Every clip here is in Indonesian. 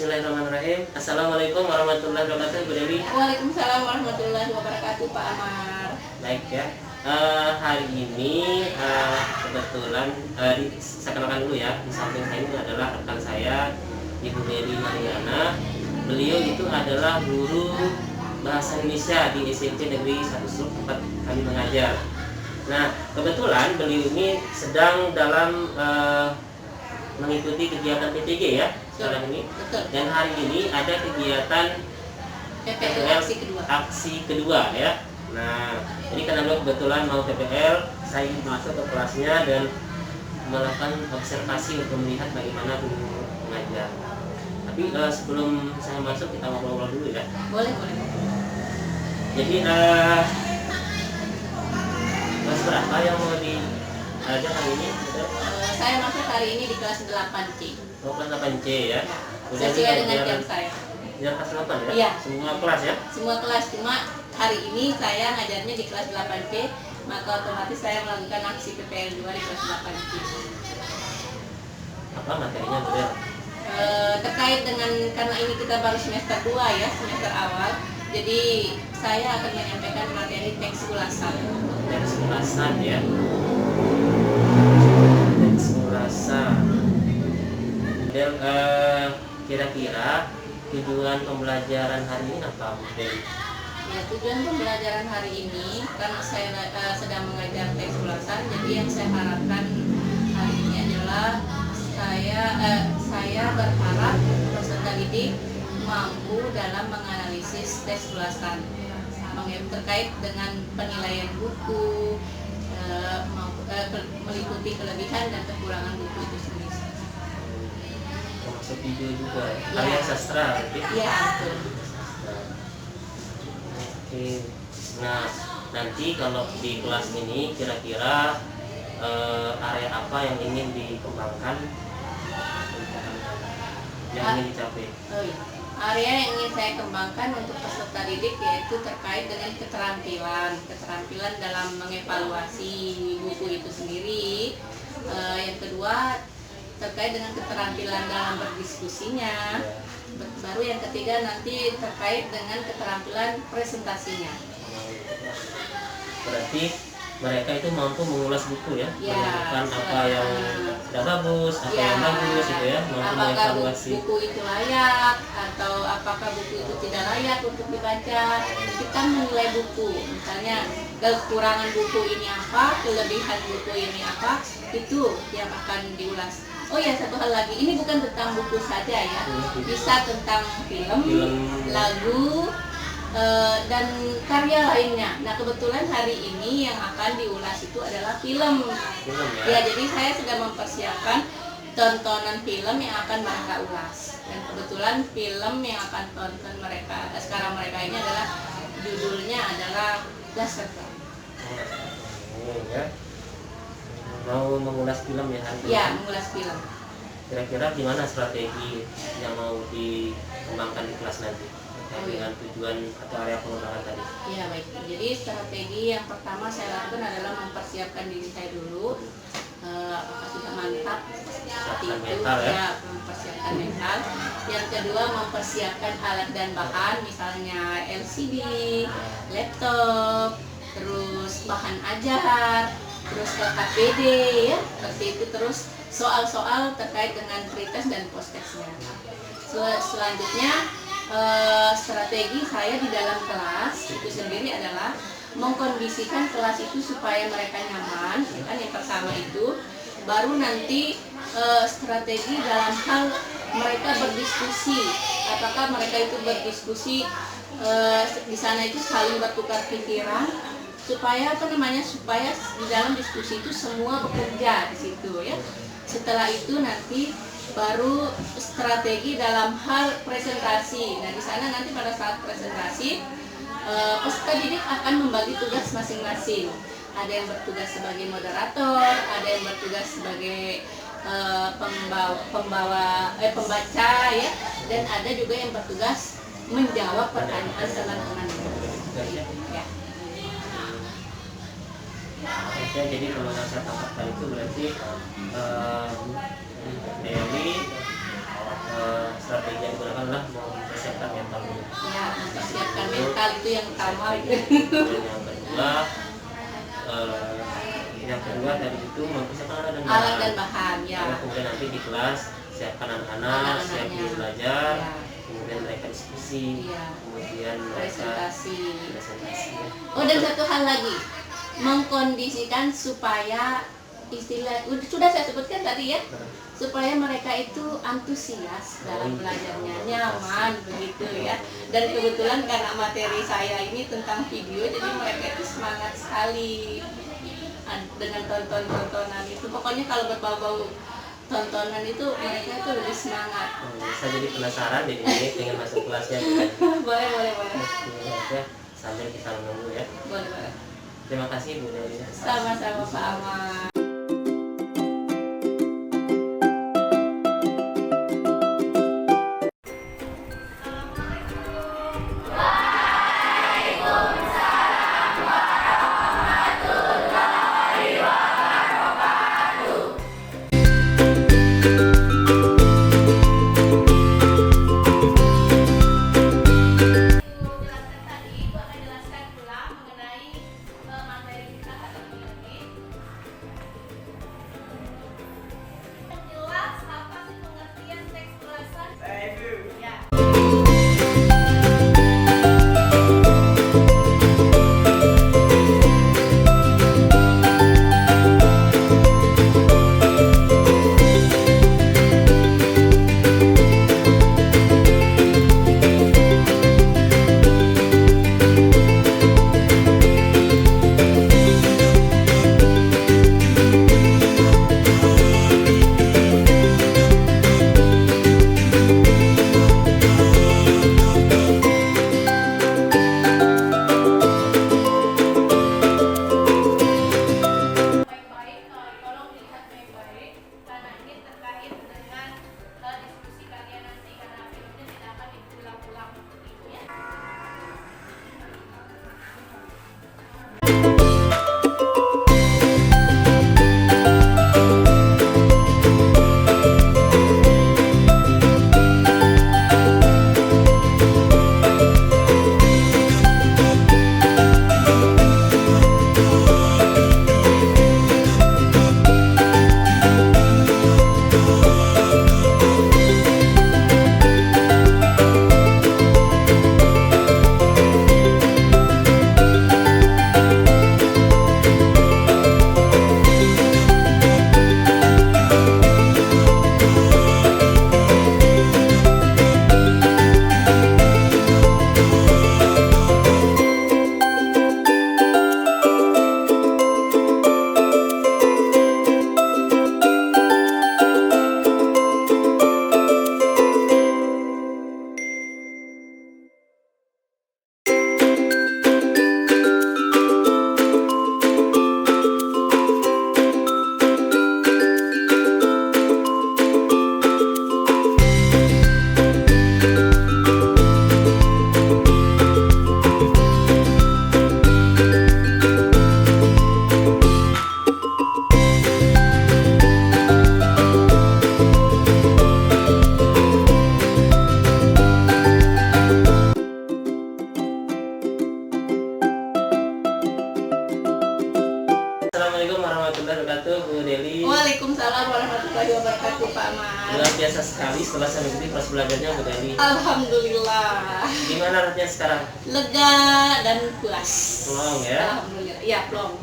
Bismillahirrahmanirrahim. Assalamualaikum warahmatullahi wabarakatuh, Bu Dewi. Waalaikumsalam warahmatullahi wabarakatuh, Pak Amar. Baik ya. Hari ini kebetulan saya kenalkan dulu ya. Di samping saya ini adalah rekan saya, Ibu Dewi Mariana. Beliau itu adalah guru bahasa Indonesia di SMP Negeri 1 Sruk tempat kami mengajar. Nah, kebetulan beliau ini sedang dalam mengikuti kegiatan PTG ya sekarang ini. Betul. Dan hari ini ada kegiatan PPL aksi kedua ya. Nah, ini karena beliau kebetulan mau PPL, saya masuk ke kelasnya dan melakukan observasi untuk melihat bagaimana guru mengajar. Tapi sebelum saya masuk kita ngobrol-ngobrol dulu ya. Boleh. Jadi kelas berapa yang mau diajar hari ini? Saya masuk hari ini di kelas 8C. Oh, kelas 8C ya. Sesuai dengan jam saya. Ya, kelas 8 ya? Iya. Semua kelas ya? Semua kelas, cuma hari ini saya ngajarnya di kelas 8C, maka otomatis saya melakukan aksi PPL 2 di kelas 8C. Apa materinya, Bu? Terkait dengan, karena ini kita baru semester 2 ya, semester awal, jadi saya akan menyampaikan materi teks ulasan. Teks ulasan ya. Teks ulasan. Dan kira-kira tujuan pembelajaran hari ini apa, Bu? Ya, tujuan pembelajaran hari ini karena saya sedang mengajar teks ulasan, jadi yang saya harapkan hari ini adalah saya berharap peserta didik mampu dalam menganalisis teks ulasan terkait dengan penilaian buku, meliputi kelebihan dan kekurangan buku itu sendiri. Termasuk video juga, karya sastra berarti? Iya, betul. Oke. Nah, nanti kalau di kelas ini kira-kira area apa yang ingin dikembangkan, yang ingin dicapai? Oh iya. Area yang ingin saya kembangkan untuk peserta didik yaitu terkait dengan keterampilan dalam mengevaluasi buku itu sendiri. Yang kedua terkait dengan keterampilan dalam berdiskusinya. Baru yang ketiga nanti terkait dengan keterampilan presentasinya. Berarti mereka itu mampu mengulas buku ya, menemukan apa yang tidak bagus, apa yang bagus gitu ya, mampu mengevaluasi. Apakah buku itu layak atau apakah buku itu tidak layak untuk dibaca. Kita menilai buku, misalnya kekurangan buku ini apa, kelebihan buku ini apa, itu yang akan diulas. Oh ya, satu hal lagi, ini bukan tentang buku saja ya, bisa tentang film, lagu, dan karya lainnya. Nah, kebetulan hari ini yang akan diulas itu adalah film ya. Jadi saya sudah mempersiapkan tontonan film yang akan mereka ulas. Dan kebetulan film yang akan tonton mereka sekarang ini adalah judulnya adalah Laskar Pelangi. Ya. Mau mengulas film ya hari ini? Ya, mengulas film. Kira-kira gimana strategi yang mau dikembangkan di kelas nanti? Dengan tujuan atau area pengembangan tadi. Iya, baik. Jadi strategi yang pertama saya lakukan adalah mempersiapkan diri saya dulu. Apakah sudah mantap seperti itu mental, ya? Mempersiapkan mental. Yang kedua mempersiapkan alat dan bahan, misalnya LCD, laptop, terus bahan ajar, terus KKPD ya, seperti itu. Terus soal-soal terkait dengan pretest dan posttestnya. Selanjutnya strategi saya di dalam kelas itu sendiri adalah mengkondisikan kelas itu supaya mereka nyaman, kan yang pertama itu. Baru nanti strategi dalam hal mereka berdiskusi, apakah mereka itu berdiskusi di sana itu saling bertukar pikiran, supaya supaya di dalam diskusi itu semua bekerja di situ ya. Setelah itu nanti baru strategi dalam hal presentasi. Nah, di sana nanti pada saat presentasi peserta didik akan membagi tugas masing-masing. Ada yang bertugas sebagai moderator, ada yang bertugas sebagai pembaca ya, dan ada juga yang bertugas menjawab pertanyaan teman-teman. Ya. Ya, jadi kalau yang saya tangkap tadi itu berarti Dewi strategi yang digunakan sama gitu. Kemudian yang kedua dari itu mempersiapkan Alat dan bahan ya. Kemudian nanti di kelas siapkan anak-anak, siap Anak-anaknya. belajar, Ya. kemudian mereka diskusi, Iya. kemudian mereka Presentasi. presentasi. Oh, dan satu hal lagi, mengkondisikan supaya istilah sudah saya sebutkan tadi ya, supaya mereka itu antusias dalam belajarnya, nyaman begitu ya. Dan kebetulan karena materi saya ini tentang video, jadi mereka itu semangat sekali dengan tontonan itu. Pokoknya kalau berbau-bau tontonan itu mereka itu lebih semangat. Saya jadi penasaran jadi ini pengen masuk kelasnya. boleh. Ya, sambil kita menunggu ya. Boleh. Terima kasih Bu Dewi. Sama-sama Pak Ahmad. Waalaikumsalam warahmatullahi wabarakatuh Pak Ahmad. Luar biasa sekali setelah saya mengikuti kelas belajarnya Bu Dewi. Alhamdulillah. Gimana rasanya sekarang? Lega dan puas. Plong ya? Alhamdulillah. Ya, plong.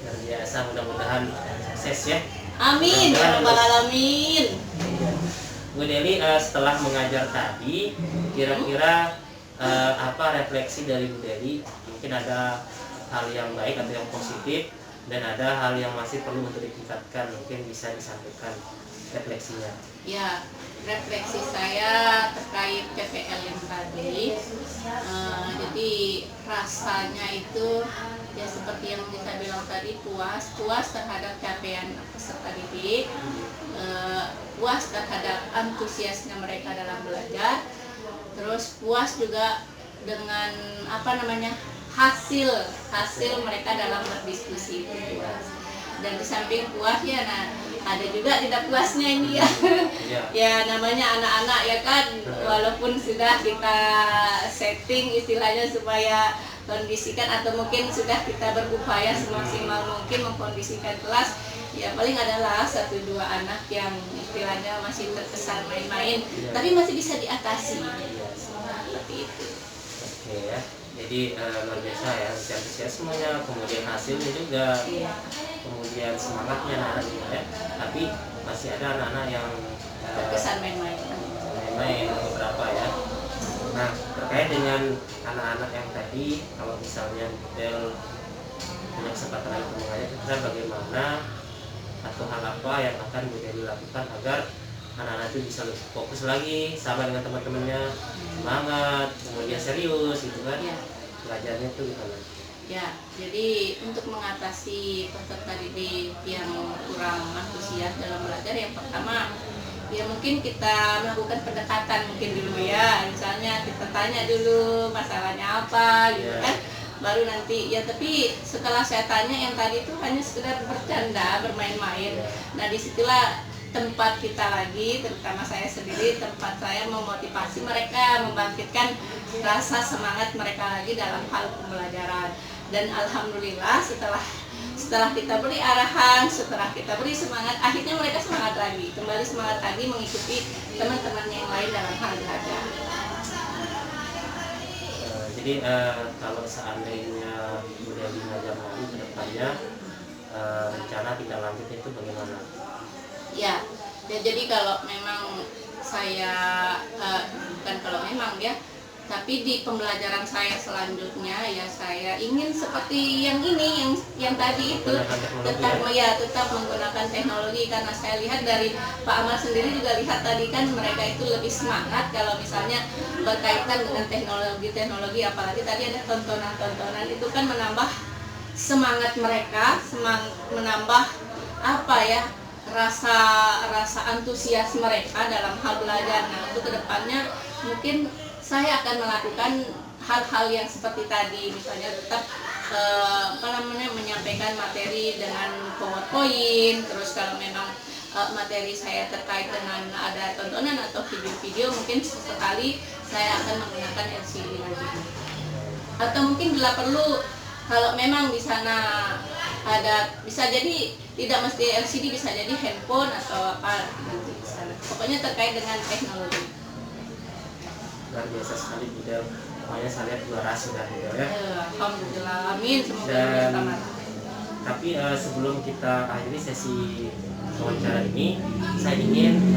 Luar biasa, mudah-mudahan sukses ya. Amin ya rabbal alamin. Bu Dewi, setelah mengajar tadi, kira-kira apa refleksi dari Bu Dewi? Mungkin ada hal yang baik atau yang positif, dan ada hal yang masih perlu untuk ditingkatkan. Mungkin bisa disampaikan refleksinya. Ya, refleksi saya terkait PPL yang tadi. Jadi rasanya itu ya seperti yang kita bilang tadi, puas terhadap capaian peserta didik, puas terhadap antusiasnya mereka dalam belajar, terus puas juga dengan hasil mereka dalam berdiskusi itu puas. Dan di samping puas ya, ada juga tidak puasnya ini ya. Ya namanya anak-anak ya kan, walaupun sudah kita setting istilahnya supaya kondisikan, atau mungkin sudah kita berupaya semaksimal mungkin mengkondisikan kelas, ya paling adalah 1-2 anak yang istilahnya masih terkesan main-main, tapi masih bisa diatasi. Seperti itu. Oke ya, jadi luar biasa ya, antusiasmenya, kemudian hasilnya juga, kemudian semangatnya anak-anak juga ya. Tapi masih ada anak-anak yang Terkesan main-main. main beberapa ya. Nah, terkait dengan anak-anak yang tadi, kalau misalnya model punya kesempatan lagi mengajar, kira bagaimana atau hal apa yang akan model lakukan agar anak-anak itu bisa lebih fokus lagi, sama dengan teman-temannya, semangat, kemudian serius gitu kan? Belajarnya itu gimana? Ya, jadi untuk mengatasi peserta didik yang kurang antusias dalam belajar, yang pertama ya mungkin kita melakukan pendekatan mungkin dulu ya, misalnya kita tanya dulu masalahnya apa gitu kan, baru nanti ya, tapi setelah saya tanya yang tadi itu hanya sekedar bercanda, bermain-main. Nah disitulah tempat kita lagi, terutama saya sendiri, tempat saya memotivasi mereka, membangkitkan rasa semangat mereka lagi dalam hal pembelajaran. Dan alhamdulillah setelah kita beri arahan, setelah kita beri semangat, akhirnya mereka semangat lagi, kembali semangat lagi mengikuti teman-teman yang lain dalam hal belajar. Jadi kalau seandainya udah mengajar lagi ke depannya, rencana tindak lanjutnya itu bagaimana? Ya, jadi kalau memang saya bukan kalau memang ya, tapi di pembelajaran saya selanjutnya ya saya ingin seperti yang ini, yang tadi itu tetap menggunakan teknologi, karena saya lihat dari Pak Amal sendiri juga lihat tadi kan mereka itu lebih semangat kalau misalnya berkaitan dengan teknologi, apalagi tadi ada tontonan itu kan menambah semangat mereka, menambah apa ya, rasa antusias mereka dalam hal belajar. Nah untuk kedepannya mungkin saya akan melakukan hal-hal yang seperti tadi, misalnya tetap menyampaikan materi dengan PowerPoint, terus kalau memang materi saya terkait dengan ada tontonan atau video-video, mungkin sesekali saya akan menggunakan LCD lagi. Atau mungkin bila perlu, kalau memang di sana ada, bisa jadi tidak mesti LCD, bisa jadi handphone atau apa nanti di sana. Pokoknya terkait dengan teknologi. Luar biasa sekali Budel, pokoknya saya lihat luar sudah Budel ya. Alhamdulillah, amin, semoga Dan, tamat. tapi sebelum kita akhiri sesi wawancara ini, saya ingin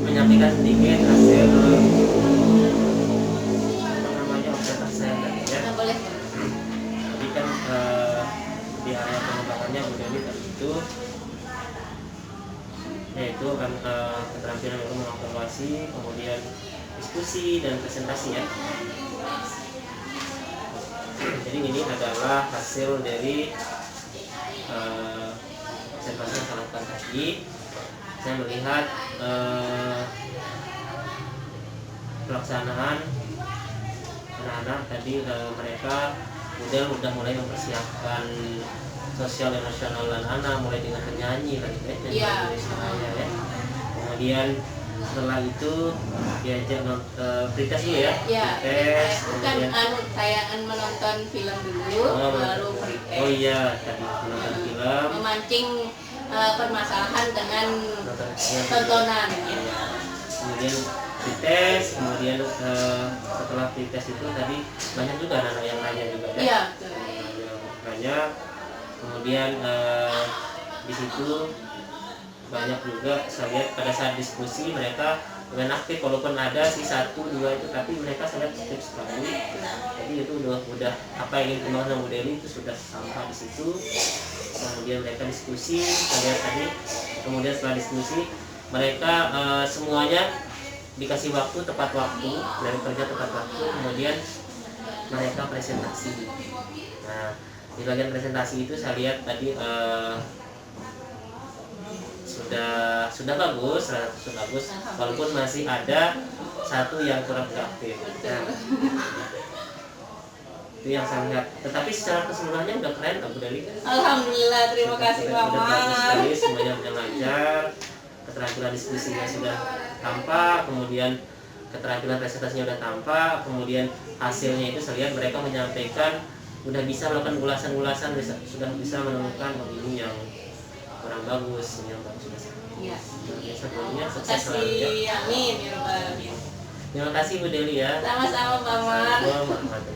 menyampaikan sedikit hasil observasi saya tadi ya. Boleh. Jadi kan di area pengembangannya Budel itu yaitu kan keterampilan yang mengevaluasi, kemudian diskusi dan presentasi ya. Jadi ini adalah hasil dari observasi yang saya lakukan tadi. Saya melihat pelaksanaan anak-anak tadi, mereka udah mulai mempersiapkan sosial emosional anak-anak, mulai dengan menyanyi lagi ya. Kemudian setelah itu diajak pretest dulu ya. Pretest, bukan tayangan menonton film dulu, baru pretest. Oh iya, tadi menonton film. Memancing permasalahan dengan tontonan. Ya. Kemudian pretest, kemudian setelah pretest itu tadi banyak juga anak-anak yang nanya juga ya. Iya. Banyak. Kemudian di situ banyak juga saya lihat pada saat diskusi mereka dengan aktif, walaupun ada sih 1-2 itu, tapi mereka sangat aktif sekali. Jadi itu udah apa yang ingin dikembangkan Bu Deli itu sudah sampai di situ. Kemudian mereka diskusi, saya lihat tadi. Kemudian setelah diskusi mereka semuanya dikasih waktu, tepat waktu, dari kerja tepat waktu. Kemudian mereka presentasi. Nah di bagian presentasi itu saya lihat tadi sudah bagus, walaupun masih ada satu yang kurang aktif. Nah, itu yang saya lihat. Tetapi secara keseluruhannya udah keren Bu Deli. Alhamdulillah, terima kasih Pak Udah bagus Amal. sekali, semuanya udah lancar, keterampilan diskusinya sudah tampak, kemudian keterampilan presentasinya udah tampak, kemudian hasilnya itu saya lihat mereka menyampaikan udah bisa melakukan ulasan-ulasan, sudah bisa menemukan ini yang kurang bagus, ini yang bagus sudah. Iya. Sebelumnya Terima sukses selalu ya. kasih. Amin ya rabbal alamin. Terima kasih Bu Deli ya. Sama-sama Pak Mar. Assalamualaikum warahmatullahi wabarakatuh.